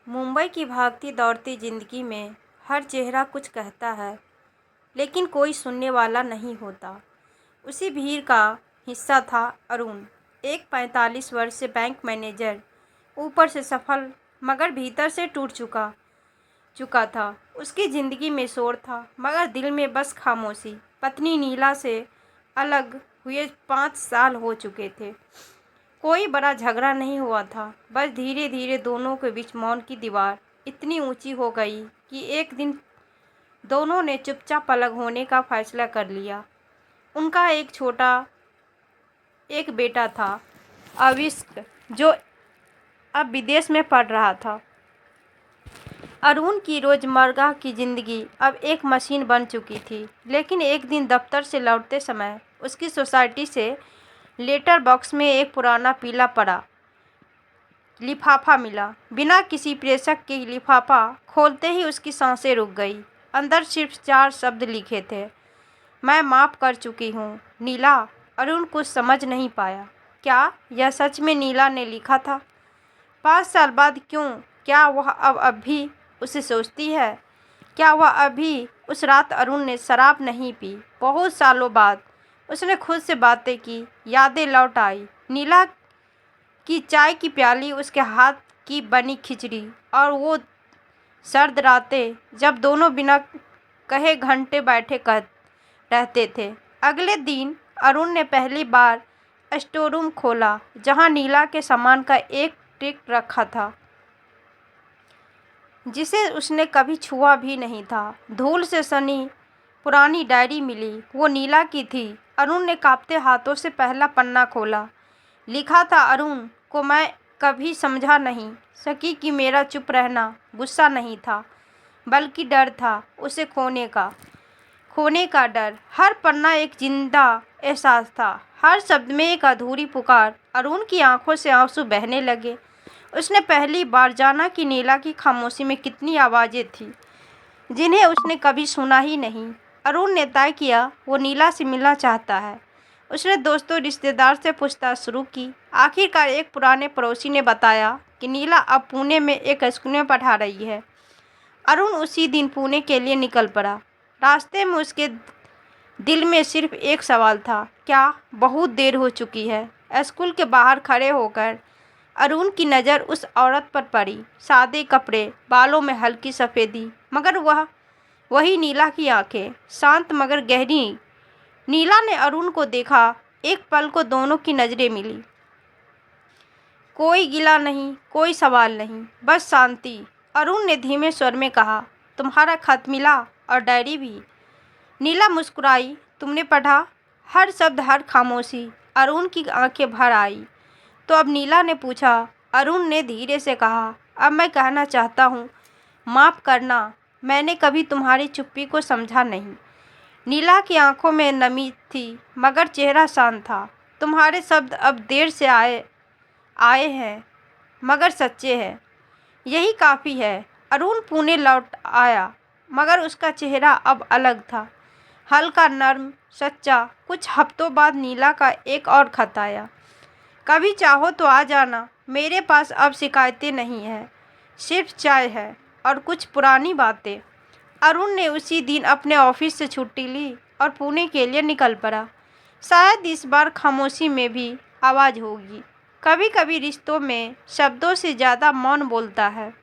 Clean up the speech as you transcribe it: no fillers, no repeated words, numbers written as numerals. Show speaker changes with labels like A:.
A: मुंबई की भागती दौड़ती जिंदगी में हर चेहरा कुछ कहता है, लेकिन कोई सुनने वाला नहीं होता। उसी भीड़ का हिस्सा था अरुण, एक 45 वर्षीय बैंक मैनेजर। ऊपर से सफल मगर भीतर से टूट चुका चुका था। उसकी जिंदगी में शोर था मगर दिल में बस खामोशी। पत्नी नीला से अलग हुए 5 साल हो चुके थे। कोई बड़ा झगड़ा नहीं हुआ था, बस धीरे धीरे दोनों के बीच मौन की दीवार इतनी ऊंची हो गई कि एक दिन दोनों ने चुपचाप अलग होने का फैसला कर लिया। उनका एक बेटा था, अविष्क, जो अब विदेश में पढ़ रहा था। अरुण की रोजमर्रा की जिंदगी अब एक मशीन बन चुकी थी। लेकिन एक दिन दफ्तर से लौटते समय उसकी सोसाइटी से लेटर बॉक्स में एक पुराना पीला पड़ा लिफाफा मिला। बिना किसी प्रेषक के लिफाफा खोलते ही उसकी सांसें रुक गई। अंदर सिर्फ 4 शब्द लिखे थे, मैं माफ़ कर चुकी हूँ नीला। अरुण कुछ समझ नहीं पाया। क्या यह सच में नीला ने लिखा था? 5 साल बाद क्यों? क्या वह अब भी उसे सोचती है? क्या वह अभी उस रात अरुण ने शराब नहीं पी? बहुत सालों बाद उसने खुद से बातें की, यादें लौट आई। नीला की चाय की प्याली, उसके हाथ की बनी खिचड़ी और वो सर्द रातें जब दोनों बिना कहे घंटे बैठे रहते थे। अगले दिन अरुण ने पहली बार स्टोर रूम खोला, जहां नीला के सामान का एक ट्रक रखा था जिसे उसने कभी छुआ भी नहीं था। धूल से सनी पुरानी डायरी मिली, वो नीला की थी। अरुण ने कांपते हाथों से पहला पन्ना खोला। लिखा था, अरुण को मैं कभी समझा नहीं सकी कि मेरा चुप रहना गुस्सा नहीं था, बल्कि डर था, उसे खोने का डर। हर पन्ना एक जिंदा एहसास था, हर शब्द में एक अधूरी पुकार। अरुण की आंखों से आंसू बहने लगे। उसने पहली बार जाना कि नीला की खामोशी में कितनी आवाज़ें थीं जिन्हें उसने कभी सुना ही नहीं। अरुण ने तय किया वो नीला से मिलना चाहता है। उसने दोस्तों रिश्तेदार से पूछताछ शुरू की। आखिरकार एक पुराने पड़ोसी ने बताया कि नीला अब पुणे में एक स्कूल में पढ़ा रही है। अरुण उसी दिन पुणे के लिए निकल पड़ा। रास्ते में उसके दिल में सिर्फ एक सवाल था, क्या बहुत देर हो चुकी है? स्कूल के बाहर खड़े होकर अरुण की नज़र उस औरत पर पड़ी। सादे कपड़े, बालों में हल्की सफ़ेदी, मगर वही नीला की आंखें, शांत मगर गहरी। नीला ने अरुण को देखा। एक पल को दोनों की नज़रें मिली। कोई गिला नहीं, कोई सवाल नहीं, बस शांति। अरुण ने धीमे स्वर में कहा, तुम्हारा खत मिला और डायरी भी। नीला मुस्कुराई, तुमने पढ़ा? हर शब्द, हर खामोशी। अरुण की आंखें भर आई। तो अब? नीला ने पूछा। अरुण ने धीरे से कहा, अब मैं कहना चाहता हूँ, माफ़ करना, मैंने कभी तुम्हारी चुप्पी को समझा नहीं। नीला की आंखों में नमी थी मगर चेहरा शांत था। तुम्हारे शब्द अब देर से आए हैं मगर सच्चे हैं, यही काफ़ी है। अरुण पुणे लौट आया मगर उसका चेहरा अब अलग था, हल्का, नर्म, सच्चा। कुछ हफ्तों बाद नीला का एक और खत आया। कभी चाहो तो आ जाना, मेरे पास अब शिकायतें नहीं हैं, सिर्फ चाय है और कुछ पुरानी बातें। अरुण ने उसी दिन अपने ऑफिस से छुट्टी ली और पुणे के लिए निकल पड़ा। शायद इस बार खामोशी में भी आवाज़ होगी। कभी कभी रिश्तों में शब्दों से ज़्यादा मौन बोलता है।